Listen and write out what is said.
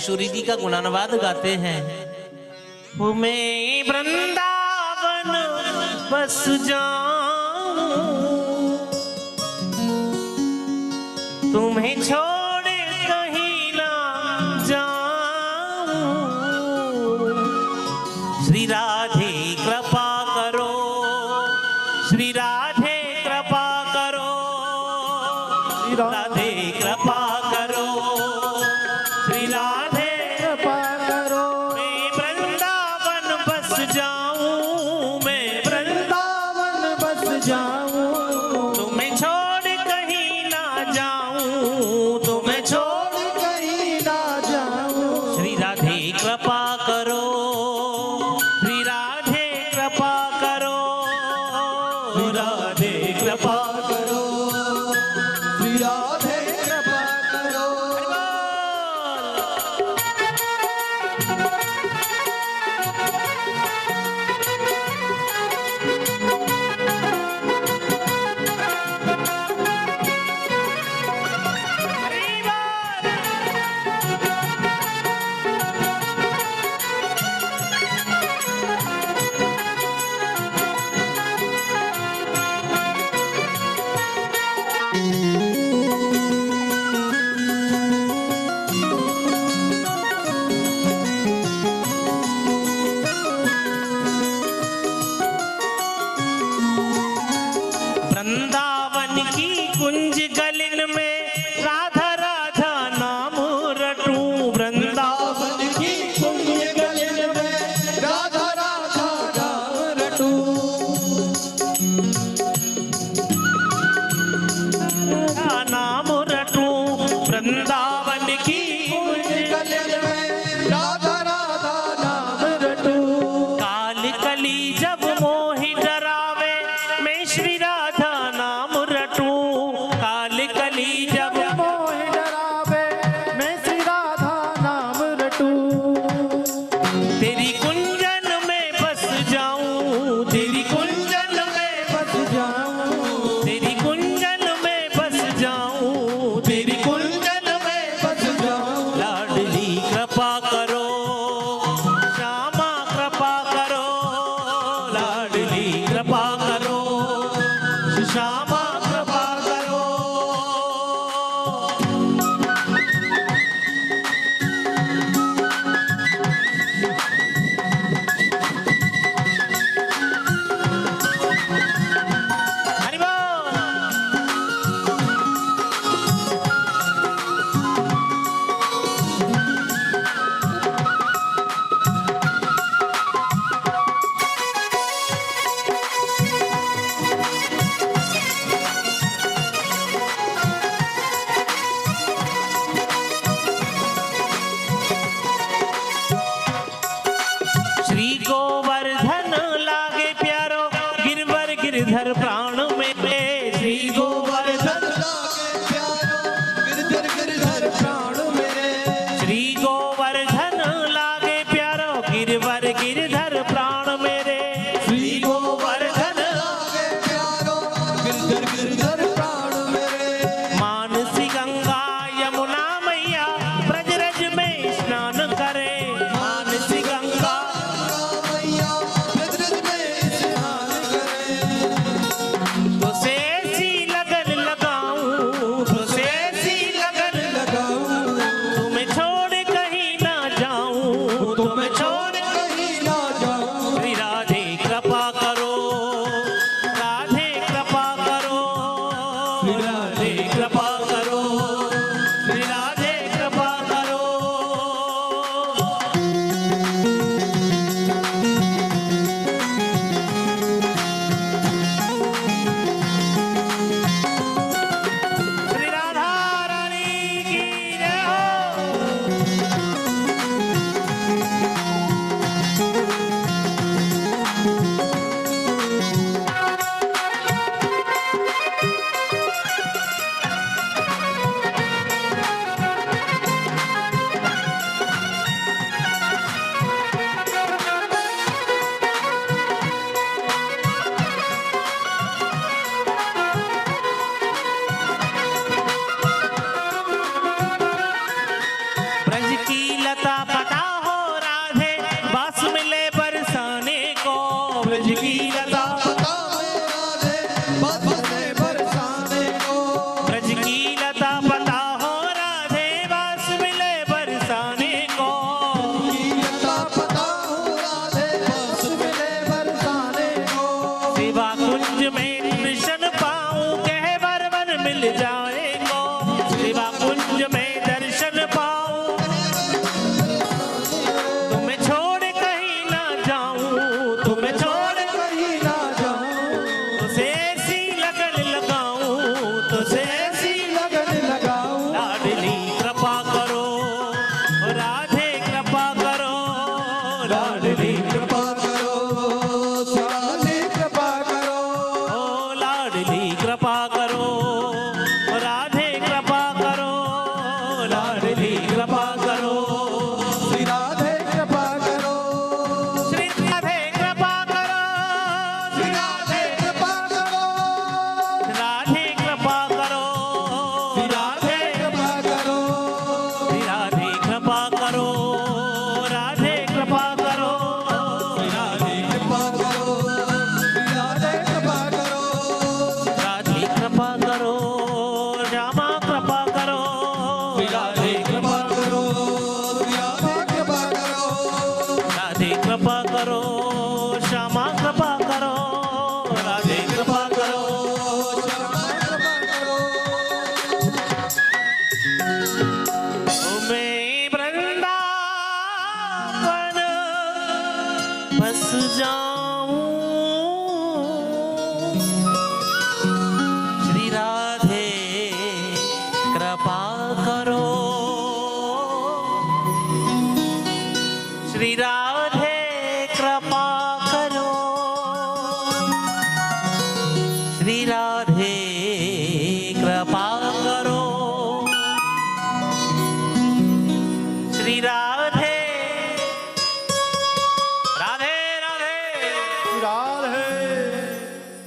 सूरी जी का गुणानुवाद गाते हैं। मैं वृंदावन बस जाऊं, तुम्हें छोड़ कहीं ना जाऊं। श्री राधे कृपा करो, श्री राधे कृपा करो, राधे कृपा करो, श्री राधे कृपा करो। मैं वृंदावन बस जाऊं, मैं वृंदावन बस जाऊं, तुम्हें छोड़ कहीं ना जाऊं, तुम्हें छोड़ कहीं ना जाऊं। श्री राधे कृपा करो, श्री राधे कृपा करो, राधे कृपा करो, श्री राधे कृपा करो। वृंदावन की कुंज गलिन में राधा राधा नाम रटूं, वृंदावन की कुंज गलिन में राधा राधा नाम रटूं। नाम रटूं, वृंदावन की कुंज गलिन में राधा राधा नाम रटूं। काल कली जब मोहि डरावे, मैं श्री राधा नाम रटूं। काल कली जब मोहि डरावे, मैं श्री राधा नाम रटूं। तेरी कुंजन में बस जाऊं, तेरी कुंजन में बस जाऊं, तेरी कुंजन में बस जाऊं, तेरी कुंजन में बस जाऊं। लाडली कृपा करो, श्यामा कृपा करो, लाडली कृपा करो, श्यामा कृपा करो। हरि बोल। श्री गोवर्धन लागे प्यारो, गिरवर गिरधर प्राण में। श्री गोवर्धन लागे प्यारो, गिरधर गिरधर प्राण में। श्री गोवर्धन लागे प्यारो, गिरवर गिरधर प्राण मेरे। श्री गोवर्धन लागे प्यारो, गिरधर गिरधर प्राण मेरे। मानसी गंगा यमुना मैया ब्रजरज में स्नान करे। मानसी गंगा मैया ब्रजरज में स्नान करे। लता पता हो राधे बस मिले बरसाने को ब्रज की लता पता हो राधे बस मिले बरसाने को ब्रज की लता पता हो राधे बस मिले बरसाने को लता पता हो राधे बस मिले बरसाने को सेवा कुंज में दर्शन पाऊं कह वर वन मिल जाएगो सेवा कुंज में दर्शन पाऊं तुम्हें छोड़ कहीं ना जाऊं तुम्हें छोड़ कहीं ना जाऊं तुझसे ऐसी लगन लगाऊं तुझसे ऐसी लगन लगाऊं लाडली कृपा करो राधे कृपा करो लाडली कृपा करो स्वामी कृपा करो ओ लाडली कृपा करो राधे कृपा करो लाडली कृपा करो श्री राधे कृपा करो श्री राधे कृपा करो श्री राधे कृपा करो राधे कृपा करो श्री राधे कृपा करो श्री राधे कृपा करो राधे कृपा करो श्री राधे कृपा करो श्री राधे कृपा करो राधे कृपा करो श्यामा कृपा करो श्री राधे कृपा करो श्री राधे कृपा करो राधे कृपा करो श्यामा कृपा करो राधे कृपा करो शर्मा कृपा करो मैं वृंदावन बस जाऊं श्री राधे कृपा करो श्री राधे कृपा करो श्री राधे